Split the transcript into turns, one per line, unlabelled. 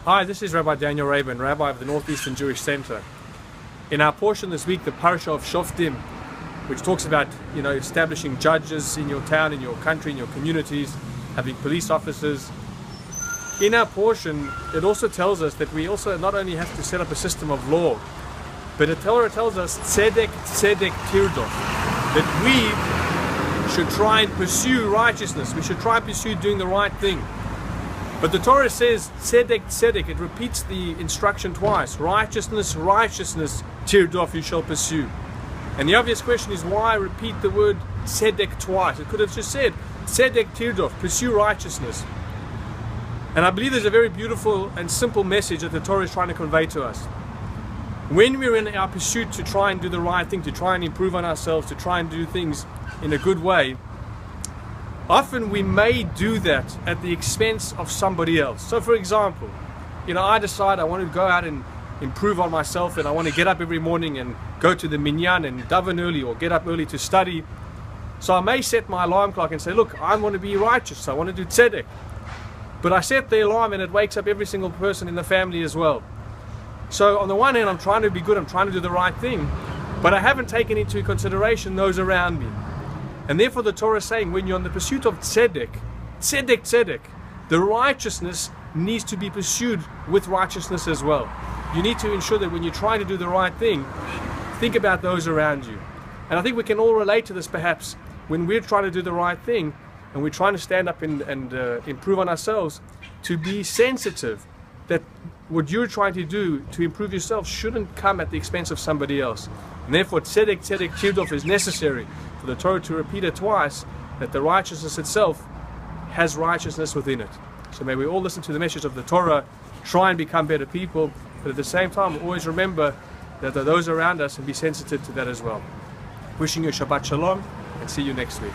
Hi, this is Rabbi Daniel Rabin, Rabbi of the Northeastern Jewish Center. In our portion this week, the Parshat of Shoftim, which talks about, establishing judges in your town, in your country, in your communities, having police officers. In our portion, it also tells us that we also not only have to set up a system of law, but the Torah tells us tzedek, tzedek tirdof, that we should try and pursue righteousness. We should try and pursue doing the right thing. But the Torah says tzedek, tzedek. It repeats the instruction twice. Righteousness, righteousness, tirdof, you shall pursue. And the obvious question is, why repeat the word tzedek twice? It could have just said tzedek tirdof, pursue righteousness. And I believe there's a very beautiful and simple message that the Torah is trying to convey to us. When we're in our pursuit to try and do the right thing, to try and improve on ourselves, to try and do things in a good way, often we may do that at the expense of somebody else. So for example, I decide I want to go out and improve on myself, and I want to get up every morning and go to the minyan and daven early, or get up early to study. So I may set my alarm clock and say, look, I want to be righteous, I want to do tzedek. But I set the alarm and it wakes up every single person in the family as well. So on the one hand, I'm trying to be good, I'm trying to do the right thing, but I haven't taken into consideration those around me. And therefore the Torah is saying, when you're in the pursuit of tzedek, tzedek, tzedek, the righteousness needs to be pursued with righteousness as well. You need to ensure that when you're trying to do the right thing, think about those around you. And I think we can all relate to this perhaps when we're trying to do the right thing and we're trying to stand up and improve on ourselves, to be sensitive that what you're trying to do to improve yourself shouldn't come at the expense of somebody else. And therefore tzedek, tzedek, tirdof is necessary for the Torah to repeat it twice, that the righteousness itself has righteousness within it. So may we all listen to the message of the Torah, try and become better people, but at the same time always remember that there are those around us, and be sensitive to that as well. Wishing you Shabbat Shalom, and see you next week.